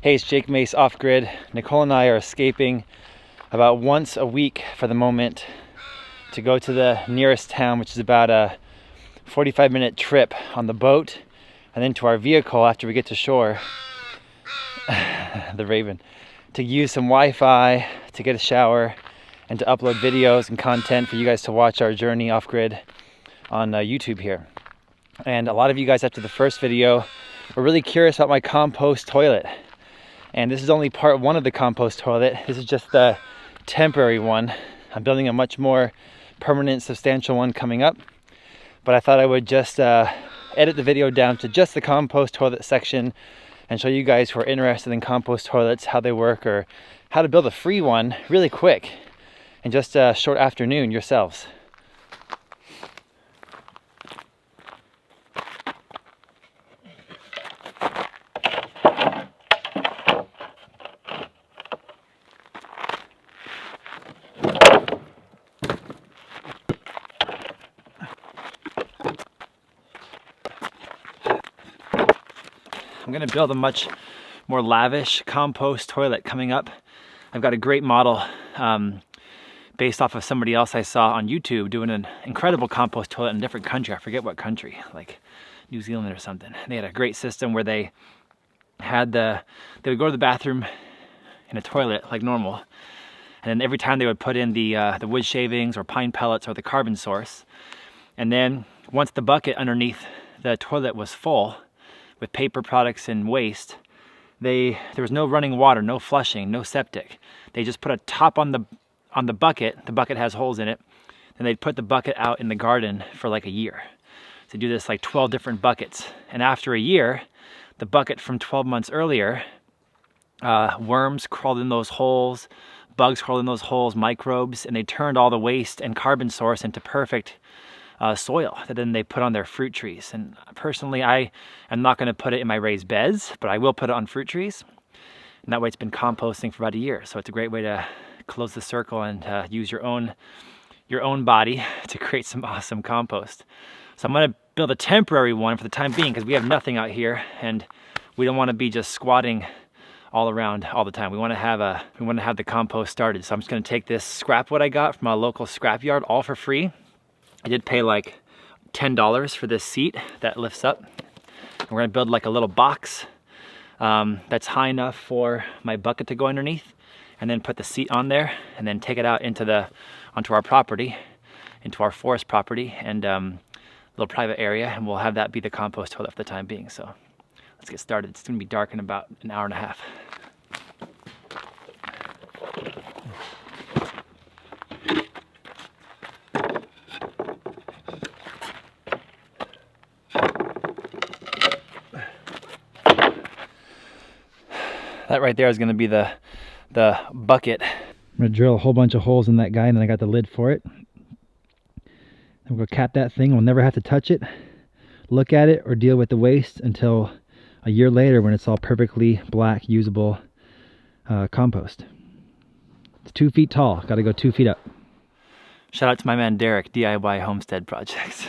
Hey, it's Jake Mace off grid. Nicole and I are escaping about once a week for the moment to go to the nearest town, which is about a 45-minute trip on the boat, and then to our vehicle after we get to shore, the Raven, to use some Wi-Fi, to get a shower, and to upload videos and content for you guys to watch our journey off grid on YouTube here. And a lot of you guys after the first video were really curious about my compost toilet. And this is only part one of the compost toilet. This is just the temporary one. I'm building a much more permanent, substantial one coming up. But I thought I would just edit the video down to just the compost toilet section and show you guys who are interested in compost toilets, how they work, or how to build a free one really quick in just a short afternoon yourselves. I'm gonna build a much more lavish compost toilet coming up. I've got a great model based off of somebody else I saw on YouTube doing an incredible compost toilet in a different country. I forget what country, like New Zealand or something. They had a great system where they would go to the bathroom in a toilet like normal, and then every time they would put in the wood shavings or pine pellets or the carbon source, and then once the bucket underneath the toilet was full with paper products and waste, there was no running water, no flushing, no septic. They just put a top on the bucket. The bucket has holes in it, and they'd put the bucket out in the garden for like a year. So they do this like 12 different buckets, and after a year, the bucket from 12 months earlier, worms crawled in those holes, bugs crawled in those holes, microbes, and they turned all the waste and carbon source into perfect soil that then they put on their fruit trees. And personally, I am not going to put it in my raised beds, but I will put it on fruit trees. And that way it's been composting for about a year. So it's a great way to close the circle and use your own body to create some awesome compost. So I'm going to build a temporary one for the time being because we have nothing out here and we don't want to be just squatting all around all the time. We want to have the compost started. So I'm just going to take this scrap wood I got from a local scrap yard all for free. I did pay like $10 for this seat that lifts up. And we're gonna build like a little box that's high enough for my bucket to go underneath, and then put the seat on there, and then take it out onto our property, into our forest property, and little private area, and we'll have that be the compost toilet for the time being. So let's get started. It's gonna be dark in about an hour and a half. That right there is going to be the bucket. I'm going to drill a whole bunch of holes in that guy, and then I got the lid for it. Then we're going to cap that thing. We'll never have to touch it, look at it, or deal with the waste until a year later when it's all perfectly black, usable compost. It's 2 feet tall. Got to go 2 feet up. Shout out to my man Derek, DIY Homestead Projects.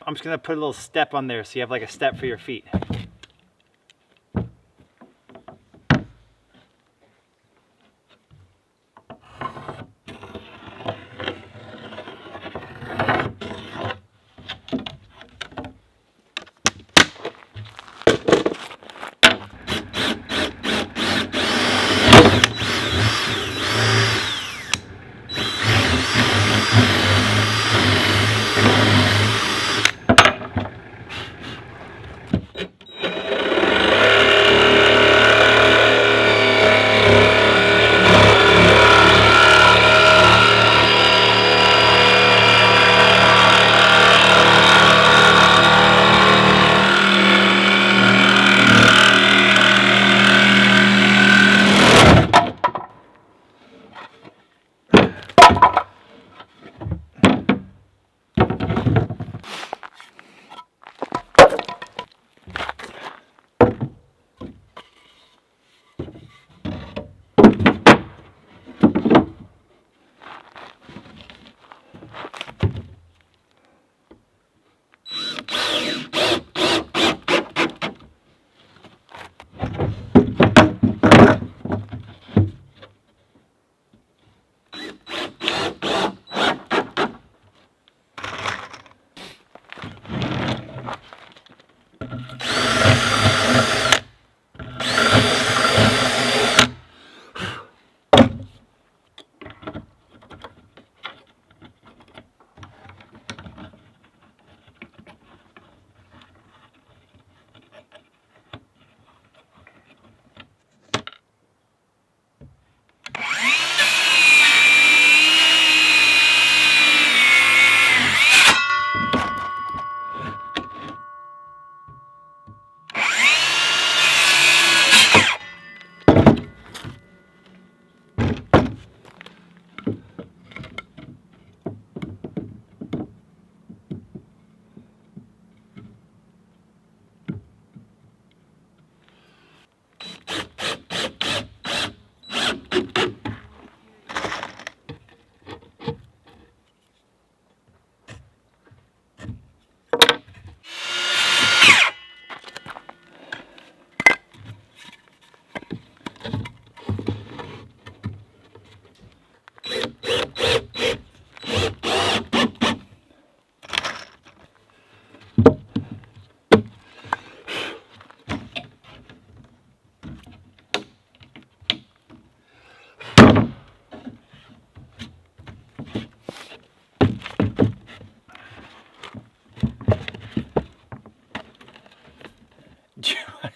I'm just gonna put a little step on there so you have like a step for your feet.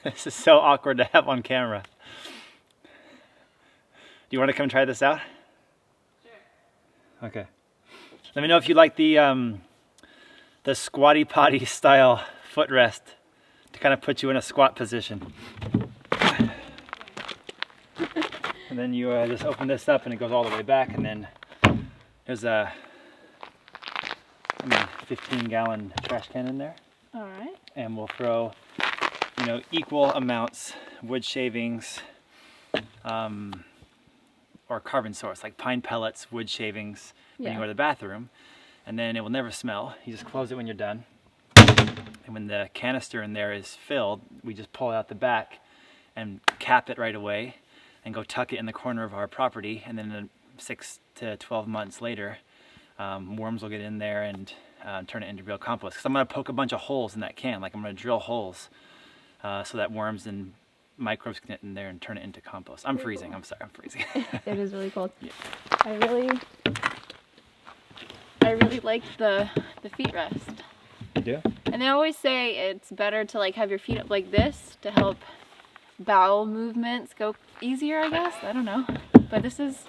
This is so awkward to have on camera. Do you want to come try this out? Sure. Okay. Let me know if you like the squatty potty style footrest to kind of put you in a squat position. And then you just open this up and it goes all the way back, and then there's a 15-gallon trash can in there. All right. And we'll throw, you know, equal amounts wood shavings or carbon source, like pine pellets, wood shavings when you go to the bathroom, and then it will never smell. You just close it when you're done, and when the canister in there is filled, we just pull it out the back and cap it right away and go tuck it in the corner of our property, and then 6 to 12 months later, worms will get in there and turn it into real compost. Because I'm going to poke a bunch of holes in that can, like I'm going to drill holes so that worms and microbes can get in there and turn it into compost. I'm freezing. Cool. I'm sorry, I'm freezing. It is really cold. Yeah. I really like the feet rest. You do? And they always say it's better to like have your feet up like this to help bowel movements go easier, I guess. I don't know. But this is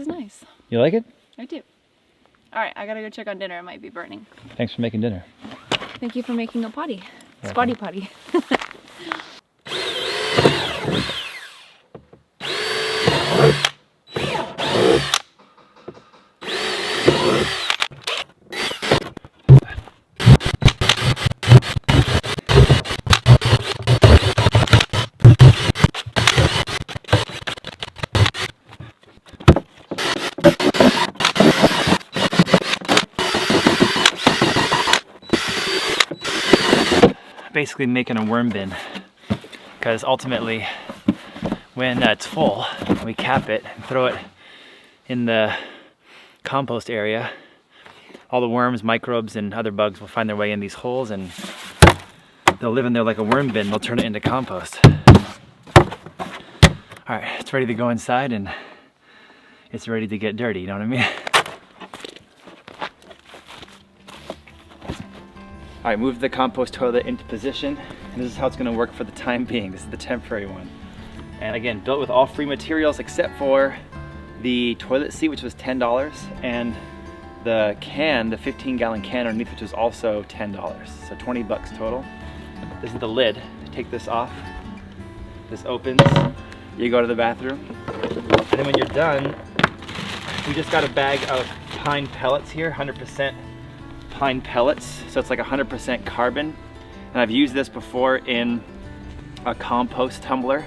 nice. You like it? I do. All right, I gotta go check on dinner. It might be burning. Thanks for making dinner. Thank you for making a potty. Squatty potty. basically making a worm bin, because ultimately when it's full, we cap it and throw it in the compost area, all the worms, microbes, and other bugs will find their way in these holes and they'll live in there like a worm bin. They'll turn it into compost. All right, it's ready to go inside and it's ready to get dirty, you know what I mean? All right, move the compost toilet into position. And this is how it's gonna work for the time being. This is the temporary one. And again, built with all free materials except for the toilet seat, which was $10, and the can, the 15-gallon can underneath, which was also $10. So 20 bucks total. This is the lid. Take this off. This opens. You go to the bathroom. And then when you're done, we just got a bag of pine pellets here, 100% pine pellets. So it's like 100% carbon. And I've used this before in a compost tumbler.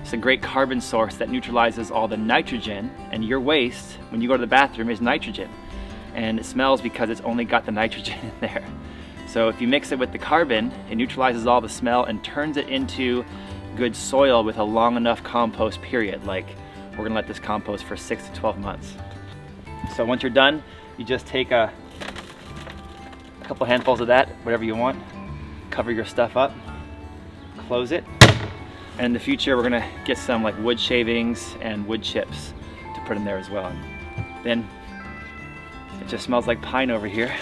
It's a great carbon source that neutralizes all the nitrogen, and your waste, when you go to the bathroom, is nitrogen. And it smells because it's only got the nitrogen in there. So if you mix it with the carbon, it neutralizes all the smell and turns it into good soil with a long enough compost period. Like, we're gonna let this compost for 6 to 12 months. So once you're done, you just take a couple handfuls of that, whatever you want, cover your stuff up, close it. And in the future, we're gonna get some like wood shavings and wood chips to put in there as well. And then it just smells like pine over here.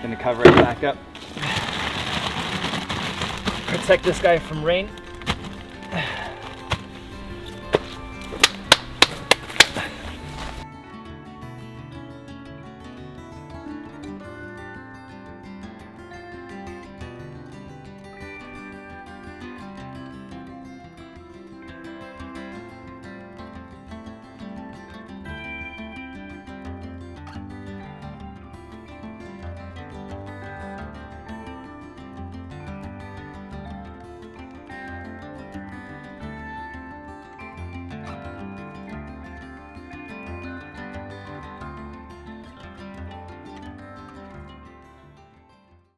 Gonna cover it back up. Protect this guy from rain.